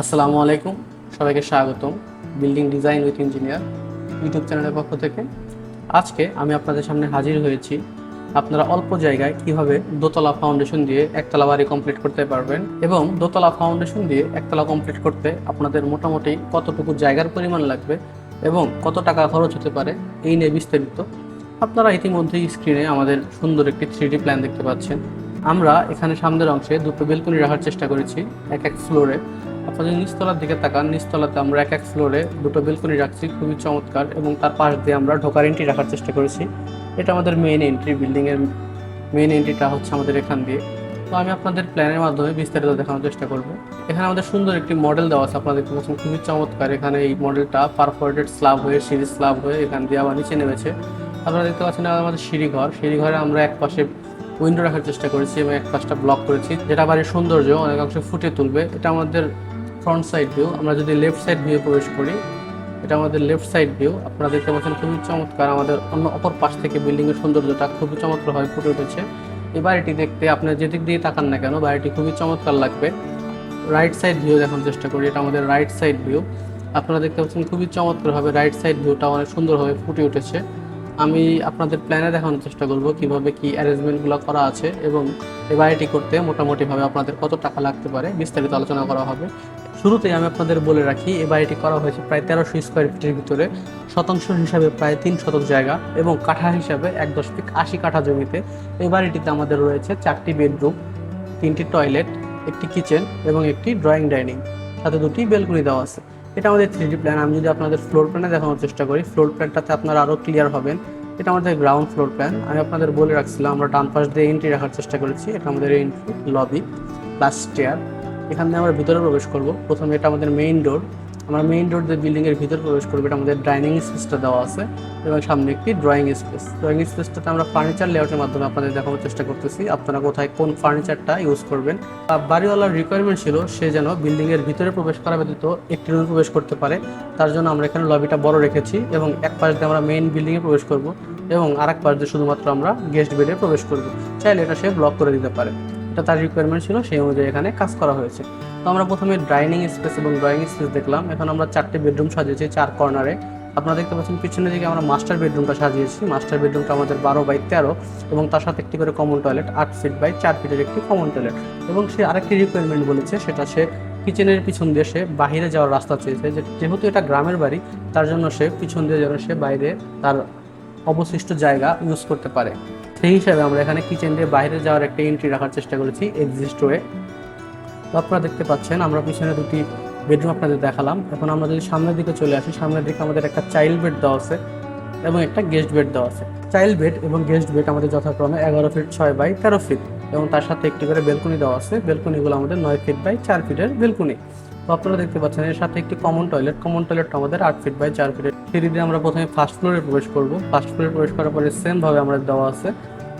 আসসালামু আলাইকুম, সবাইকে স্বাগতম building design with engineer YouTube চ্যানেলের পক্ষ থেকে। আজকে আমি আপনাদের সামনে হাজির হয়েছি আপনারা অল্প জায়গায় কিভাবে দোতলা ফাউন্ডেশন দিয়ে একতলা বাড়ি কমপ্লিট করতে পারবেন এবং দোতলা ফাউন্ডেশন দিয়ে একতলা কমপ্লিট করতে আপনাদের মোটামুটি কতটুকু জায়গার পরিমাণ লাগবে এবং কত টাকা খরচ হতে পারে এই নিয়ে বিস্তারিত। আপনারা ইতিমধ্যেই স্ক্রিনে আমাদের সুন্দর একটি 3D প্ল্যান দেখতে পাচ্ছেন। আমরা এখানে সামনের অংশে দুটো বেলকনি রাখার চেষ্টা করেছি এক এক ফ্লোরে। আপনাদের নিচতলার দিকে তাকান, নিচতলাতে আমরা এক এক ফ্লোরে দুটো বেলকনি রাখছি, খুবই চমৎকার, এবং তার পাশ দিয়ে আমরা ঢোকার এন্ট্রি রাখার চেষ্টা করেছি। এটা আমাদের মেইন এন্ট্রি, বিল্ডিংয়ের মেইন এন্ট্রিটা হচ্ছে আমাদের এখান দিয়ে। তো আমি আপনাদের প্ল্যানের মাধ্যমে বিস্তারিত দেখানোর চেষ্টা করব। এখানে আমাদের সুন্দর একটি মডেল দেওয়া আছে, আপনারা দেখতে পাচ্ছেন, খুবই চমৎকার। এখানে এই মডেলটা পারফোরেটেড স্ল্যাব হয়ে সিরিজ স্ল্যাব হয়ে এখান দিয়ে আবার নিচে নেমেছে। আপনারা দেখতে পাচ্ছেন আমাদের সিঁড়িঘরে আমরা এক পাশে উইন্ডো রাখার চেষ্টা করেছি এবং এক পাশটা ব্লক করেছি, যেটা বাড়ির সৌন্দর্য অনেকাংশে ফুটিয়ে তুলবে। এটা আমাদের ফ্রন্ট সাইড ভিউ। আমরা যদি লেফট সাইড ভিউ প্রবেশ করি, এটা আমাদের লেফট সাইড ভিউ। আপনারা দেখতে পাচ্ছেন খুবই চমৎকার, আমাদের অপর পাশ থেকে বিল্ডিংয়ের সৌন্দর্যটা খুবই চমৎকারভাবে ফুটে উঠেছে। এই বাড়িটি দেখতে আপনার যেদিক দিয়ে তাকান না কেন বাড়িটি খুবই চমৎকার লাগবে। রাইট সাইড ভিউ দেখানোর চেষ্টা করি, এটা আমাদের রাইট সাইড ভিউ। আপনারা দেখতে পাচ্ছেন খুবই চমৎকারভাবে রাইট সাইড ভিউটা অনেক সুন্দরভাবে ফুটে উঠেছে। আমি আপনাদের প্ল্যানে দেখানোর চেষ্টা করব কিভাবে কি অ্যারেঞ্জমেন্টগুলো করা আছে এবং এই বাড়িটি করতে মোটামুটিভাবে আপনাদের কত টাকা লাগতে পারে বিস্তারিত আলোচনা করা হবে। শুরুতেই আমি আপনাদের বলে রাখি, এই বাড়িটি করা হয়েছে প্রায় 1300 স্কোয়ার ফিটের ভিতরে, শতাংশ হিসাবে প্রায় 3 শতক জায়গা এবং কাঠা হিসাবে 1.80 কাঠা জমিতে। এই বাড়িটিতে আমাদের রয়েছে 4টি বেডরুম, 3টি টয়লেট, একটি কিচেন এবং একটি ড্রয়িং ডাইনিং, সাথে 2টি বেলকনি দেওয়া আছে। এটা আমাদের 3D প্ল্যান। আমি যদি আপনাদের ফ্লোর প্ল্যানে দেখানোর চেষ্টা করি, ফ্লোর প্ল্যানটাতে আপনারা আরও ক্লিয়ার হবেন। এটা আমাদের গ্রাউন্ড ফ্লোর প্ল্যান। আমি আপনাদের বলে রাখছিলাম আমরা ডান পাশ দিয়ে এন্ট্রি রাখার চেষ্টা করেছি। এটা আমাদের এন্ট্রি, লবি প্লাস স্টেয়ার। এখান দিয়ে আমরা ভিতরে প্রবেশ করব। প্রথমে এটা আমাদের মেইন ডোর। আমরা মেইন ডোর দিয়ে বিল্ডিংয়ের ভিতরে প্রবেশ করবো। এটা আমাদের ডাইনিং স্পেসটা দেওয়া আছে এবং সামনে একটি ড্রয়িং স্পেস। ড্রয়িং স্পেসটাতে আমরা ফার্নিচার লেআউটের মাধ্যমে আপনাদের দেখানোর চেষ্টা করতেছি আপনারা কোথায় কোন ফার্নিচারটা ইউজ করবেন। বাড়িওয়ালার রিকোয়ারমেন্ট ছিল সে যেন বিল্ডিংয়ের ভিতরে প্রবেশ করা ব্যতীত একটি রুমে প্রবেশ করতে পারে। তার জন্য আমরা এখানে লবিটা বড় রেখেছি এবং এক পাশ দিয়ে আমরা মেইন বিল্ডিংয়ে প্রবেশ করব এবং আরেক পাশ দিয়ে শুধুমাত্র আমরা গেস্ট বেডে প্রবেশ করব। চাইলে এটা সে ব্লক করে দিতে পারে, এটা তার রিকোয়ারমেন্ট ছিল, সেই অনুযায়ী এখানে কাজ করা হয়েছে। তো আমরা প্রথমে ডাইনিং স্পেস এবং ড্রয়িং স্পেস দেখলাম। এখন আমরা 4টি বেডরুম সাজিয়েছি 4 কর্নারে। আপনারা দেখতে পাচ্ছেন পিছনের দিকে আমরা মাস্টার বেডরুমটা সাজিয়েছি। মাস্টার বেডরুমটা আমাদের 12x13 এবং তার সাথে একটি করে কমন টয়লেট, 8 ফিট বাই 4 ফিটের একটি কমন টয়লেট। এবং সে আরেকটি রিকোয়ারমেন্ট বলেছে, সেটা সে কিচেনের পিছন দিয়ে সে বাহিরে যাওয়ার রাস্তা চেয়েছে। যেহেতু এটা গ্রামের বাড়ি, তার জন্য সে পিছন দিয়ে যেন সে বাইরে তার অবশিষ্ট জায়গা ইউজ করতে পারে, সেই হিসাবে আমরা এখানে কিচেন দিয়ে বাইরে যাওয়ার একটা এন্ট্রি রাখার চেষ্টা করেছি এক্সিস্ট ওয়ে। তো আপনারা দেখতে পাচ্ছেন আমরা পিছনে 2টি বেডরুম আপনাদের দেখালাম। এখন আমরা যদি সামনের দিকে চলে আসি, সামনের দিকে আমাদের একটা চাইল্ড বেড দেওয়া আছে এবং একটা গেস্ট বেড দেওয়া আছে। চাইল্ড বেড এবং গেস্ট বেড আমাদের যথাক্রমে 11 ফিট 6 বাই 13 ফিট এবং তার সাথে একটি করে বেলকনি দেওয়া আছে। বেলকনিগুলো আমাদের 9 ফিট বাই 4 ফিটের বেলকনি। তো আপনারা দেখতে পাচ্ছেন এর সাথে একটি কমন টয়লেটটা আমাদের 8 ফিট বাই 4 ফিটের। সিঁড়ি দিয়ে আমরা প্রথমে ফার্স্ট ফ্লোরে প্রবেশ করব। ফার্স্ট ফ্লোরে প্রবেশ করার পরে সেমভাবে আমরা দেওয়া আছে,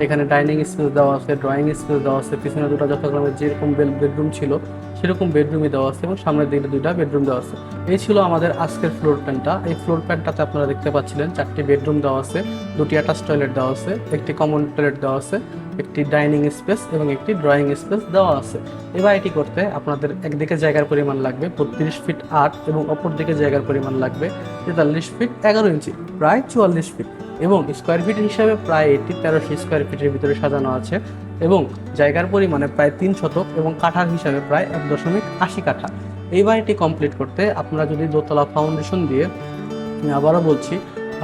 এখানে ডাইনিং স্পেস দেওয়া আছে, ড্রয়িং স্পেস দেওয়া আছে, পিছনে 2টা যথাক্রমে যেরকম বেডরুম ছিল সেরকম বেডরুমই দেওয়া আছে এবং সামনের দিকে 2টা বেডরুম দেওয়া আছে। এই ছিল আমাদের আজকের ফ্লোর প্ল্যানটা। এই ফ্লোর প্ল্যানটাতে আপনারা দেখতে পাচ্ছিলেন 4টি বেডরুম দেওয়া আছে, 2টি অ্যাটাচ টয়লেট দেওয়া আছে, একটি কমন টয়লেট দেওয়া আছে, একটি ডাইনিং স্পেস এবং একটি ড্রয়িং স্পেস দেওয়া আছে। এবার এটি করতে আপনাদের একদিকে জায়গার পরিমাণ লাগবে 32 ফিট 8 এবং অপর দিকে জায়গার পরিমাণ লাগবে 43 ফিট 11 ইঞ্চি, প্রায় 44 ফিট, এবং স্কোয়ার ফিট হিসাবে প্রায় এটি 1300 স্কোয়ার ফিটের ভিতরে সাজানো আছে এবং জায়গার পরিমাণে প্রায় 3 শতক এবং কাঠার হিসাবে প্রায় 1.80 কাঠা। এই বাড়িটি কমপ্লিট করতে আপনারা যদি দোতলা ফাউন্ডেশন দিয়ে, আমি আবারও বলছি,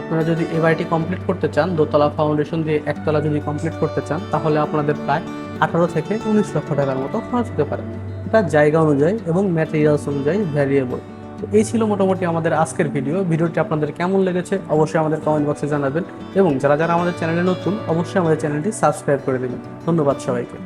আপনারা যদি এই বাড়িটি কমপ্লিট করতে চান, দোতলা ফাউন্ডেশন দিয়ে একতলা যদি কমপ্লিট করতে চান, তাহলে আপনাদের প্রায় 18 থেকে 19 লক্ষ টাকার মতো খরচ হতে পারে। এটা জায়গা অনুযায়ী এবং ম্যাটেরিয়ালস অনুযায়ী ভ্যারিয়েবল। তো এই ছিল মোটামুটি আমাদের আজকের ভিডিওটি আপনাদের কেমন লেগেছে অবশ্যই আমাদের কমেন্ট বক্সে জানাবেন এবং যারা আমাদের চ্যানেলে নতুন অবশ্যই আমাদের চ্যানেলটি সাবস্ক্রাইব করে দেবেন। ধন্যবাদ সবাইকে।